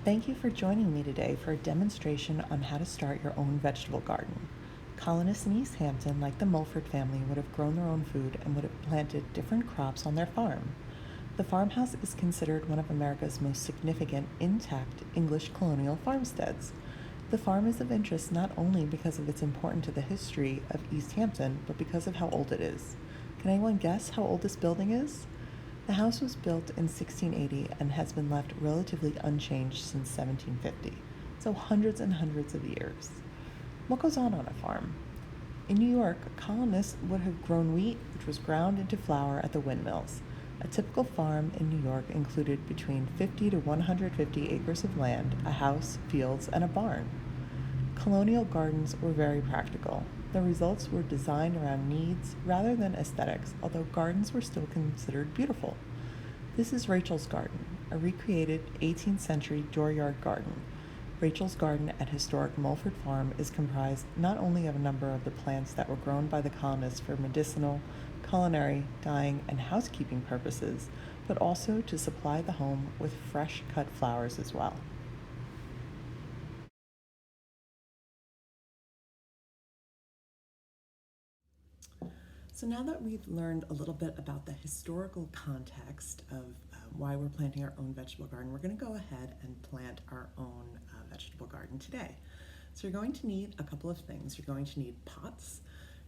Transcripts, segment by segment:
Thank you for joining me today for a demonstration on how to start your own vegetable garden. Colonists in East Hampton, like the Mulford family, would have grown their own food and would have planted different crops on their farm. The farmhouse is considered one of America's most significant intact English colonial farmsteads. The farm is of interest not only because of its importance to the history of East Hampton, but because of how old it is. Can anyone guess how old this building is? The house was built in 1680 and has been left relatively unchanged since 1750, so hundreds and hundreds of years. What goes on a farm? In New York, colonists would have grown wheat, which was ground into flour at the windmills. A typical farm in New York included between 50 to 150 acres of land, a house, fields, and a barn. Colonial gardens were very practical. The results were designed around needs rather than aesthetics, although gardens were still considered beautiful. This is Rachel's garden, a recreated 18th century dooryard garden. Rachel's garden at historic Mulford Farm is comprised not only of a number of the plants that were grown by the colonists for medicinal, culinary, dyeing, and housekeeping purposes, but also to supply the home with fresh cut flowers as well. So now that we've learned a little bit about the historical context of why we're planting our own vegetable garden, we're going to go ahead and plant our own vegetable garden today. So you're going to need a couple of things. You're going to need pots,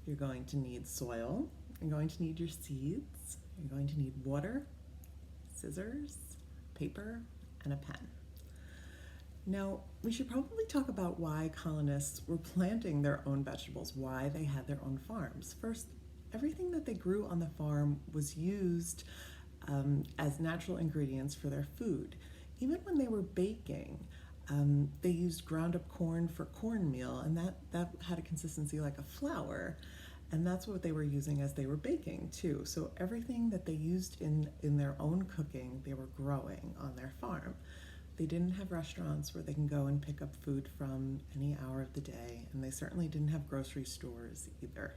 you're going to need soil, you're going to need your seeds, you're going to need water, scissors, paper, and a pen. Now, we should probably talk about why colonists were planting their own vegetables, why they had their own farms. First, everything that they grew on the farm was used as natural ingredients for their food. Even when they were baking, they used ground up corn for cornmeal, and that had a consistency like a flour, and that's what they were using as they were baking too. So everything that they used in their own cooking, they were growing on their farm. They didn't have restaurants where they can go and pick up food from any hour of the day, and they certainly didn't have grocery stores either.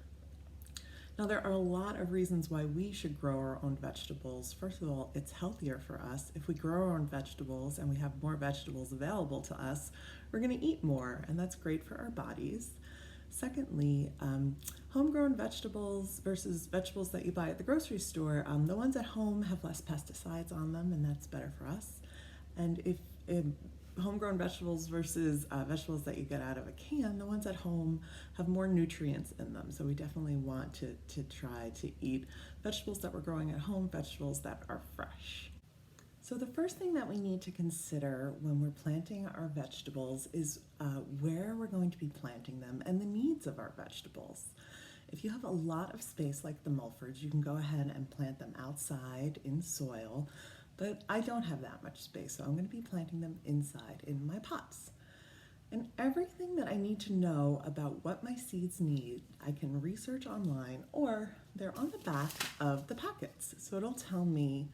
Now, there are a lot of reasons why we should grow our own vegetables. First of all, it's healthier for us. If we grow our own vegetables and we have more vegetables available to us, we're going to eat more, and that's great for our bodies. Secondly, homegrown vegetables versus vegetables that you buy at the grocery store, the ones at home have less pesticides on them, and that's better for us. And if homegrown vegetables versus vegetables that you get out of a can, the ones at home have more nutrients in them. So we definitely want to try to eat vegetables that we're growing at home, vegetables that are fresh. So the first thing that we need to consider when we're planting our vegetables is where we're going to be planting them and the needs of our vegetables. If you have a lot of space like the Mulfords, you can go ahead and plant them outside in soil. But I don't have that much space, so I'm going to be planting them inside in my pots. And everything that I need to know about what my seeds need, I can research online, or they're on the back of the packets. So it'll tell me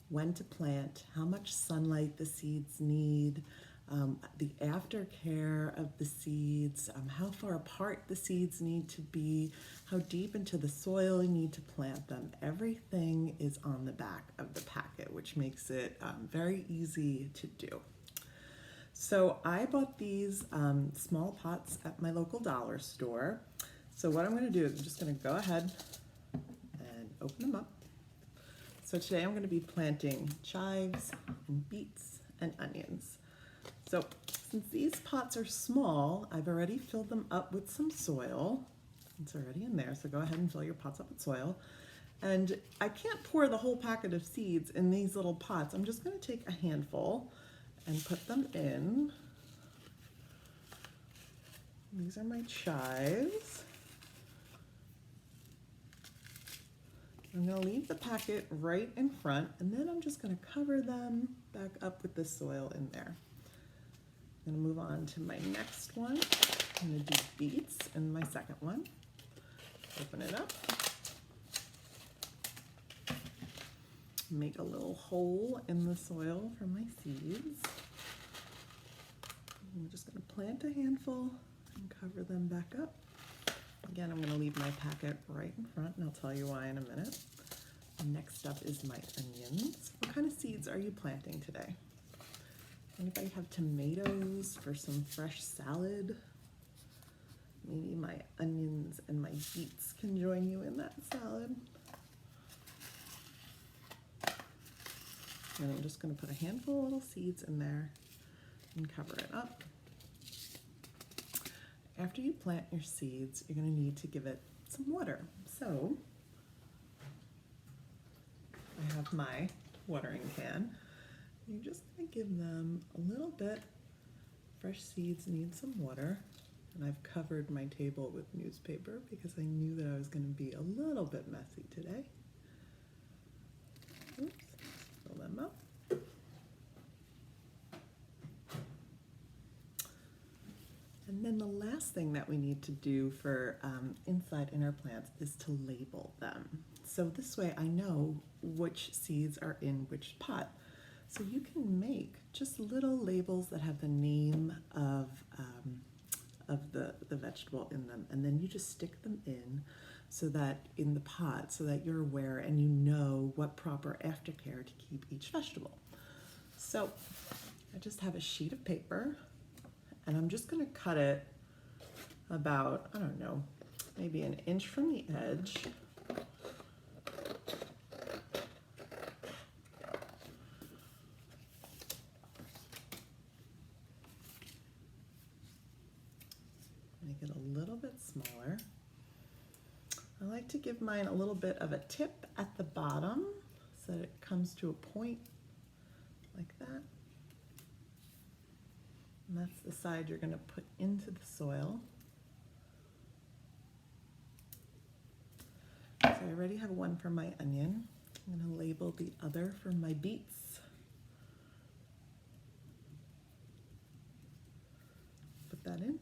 when to plant, how much sunlight the seeds need, the aftercare of the seeds, how far apart the seeds need to be, how deep into the soil you need to plant them. Everything is on the back of the packet, which makes it very easy to do. So I bought these small pots at my local dollar store. So what I'm going to do is I'm just going to go ahead and open them up. So today I'm going to be planting chives and beets and onions. So since these pots are small, I've already filled them up with some soil. It's already in there, so go ahead and fill your pots up with soil. And I can't pour the whole packet of seeds in these little pots. I'm just going to take a handful and put them in. These are my chives. I'm going to leave the packet right in front, and then I'm just going to cover them back up with the soil in there. I'm going to move on to my next one. I'm going to do beets in my second one. Open it up. Make a little hole in the soil for my seeds. I'm just going to plant a handful and cover them back up. Again, I'm going to leave my packet right in front, and I'll tell you why in a minute. Next up is my onions. What kind of seeds are you planting today? Anybody have tomatoes for some fresh salad? Maybe my onions and my beets can join you in that salad. And I'm just going to put a handful of little seeds in there and cover it up. After you plant your seeds, you're going to need to give it some water. So I have my watering can. You're just going to give them a little bit. Fresh seeds need some water. And I've covered my table with newspaper because I knew that I was going to be a little bit messy today. Oops, fill them up. And then the last thing that we need to do for inside in our plants is to label them. So this way I know which seeds are in which pot. So you can make just little labels that have the name of the vegetable in them, and then you just stick them in so that in the pot so that you're aware and you know what proper aftercare to keep each vegetable. So I just have a sheet of paper and I'm just going to cut it about, I don't know, maybe an inch from the edge. Make it a little bit smaller. I like to give mine a little bit of a tip at the bottom so that it comes to a point like that. And that's the side you're going to put into the soil. So I already have one for my onion. I'm going to label the other for my beets. Put that in.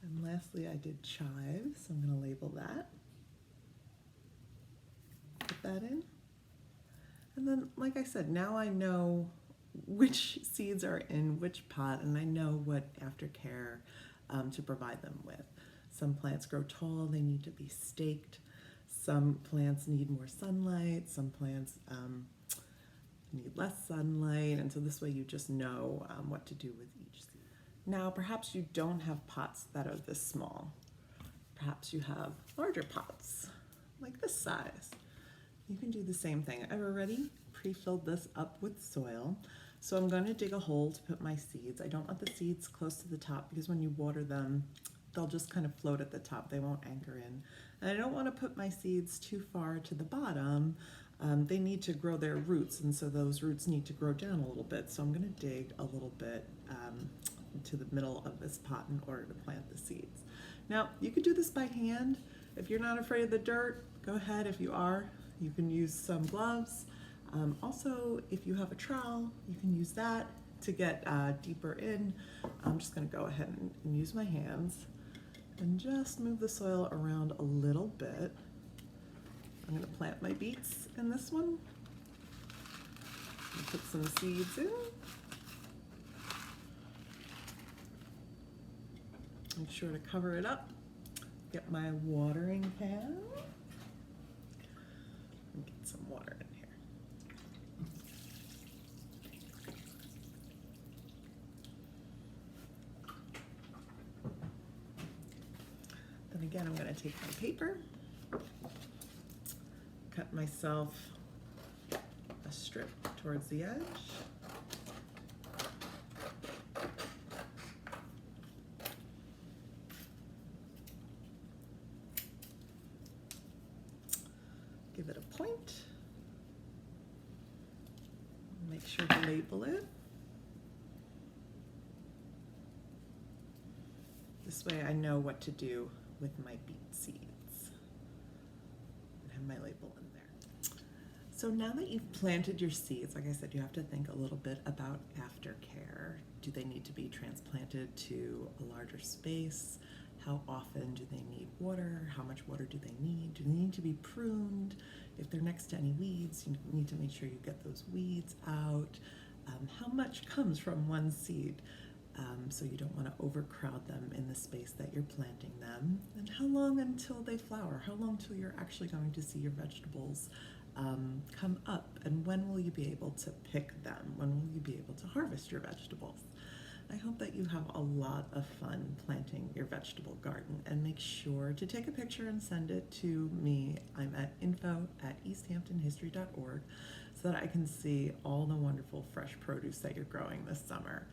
And lastly, I did chives, so I'm going to label that. Put that in. And then, like I said, now I know which seeds are in which pot, and I know what aftercare to provide them with. Some plants grow tall, they need to be staked. Some plants need more sunlight, some plants need less sunlight, and so this way you just know what to do with each seed. Now, perhaps you don't have pots that are this small. Perhaps you have larger pots, like this size. You can do the same thing. I've already pre-filled this up with soil. So I'm going to dig a hole to put my seeds. I don't want the seeds close to the top because when you water them, they'll just kind of float at the top. They won't anchor in. And I don't want to put my seeds too far to the bottom. They need to grow their roots, and so those roots need to grow down a little bit. So I'm going to dig a little bit to the middle of this pot in order to plant the seeds. Now, you could do this by hand. If you're not afraid of the dirt, go ahead. If you are, you can use some gloves. Also, if you have a trowel, you can use that to get deeper in. I'm just going to go ahead and use my hands and just move the soil around a little bit. I'm going to plant my beets in this one. Put some seeds in. Make sure to cover it up. Get my watering can. And get some water in here. Then again, I'm going to take my paper, cut myself a strip towards the edge. Give it a point. Make sure to label it. This way I know what to do with my beet seeds. And have my label in there. So now that you've planted your seeds, like I said, you have to think a little bit about aftercare. Do they need to be transplanted to a larger space? How often do they need water? How much water do they need? Do they need to be pruned? If they're next to any weeds, you need to make sure you get those weeds out. How much comes from one seed? So you don't want to overcrowd them in the space that you're planting them. And how long until they flower? How long until you're actually going to see your vegetables come up, and when will you be able to pick them? When will you be able to harvest your vegetables? I hope that you have a lot of fun planting your vegetable garden, and make sure to take a picture and send it to me. I'm at info@easthamptonhistory.org so that I can see all the wonderful fresh produce that you're growing this summer.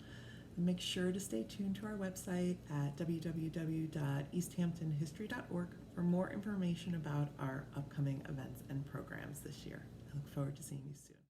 Make sure to stay tuned to our website at www.easthamptonhistory.org for more information about our upcoming events and programs this year. I look forward to seeing you soon.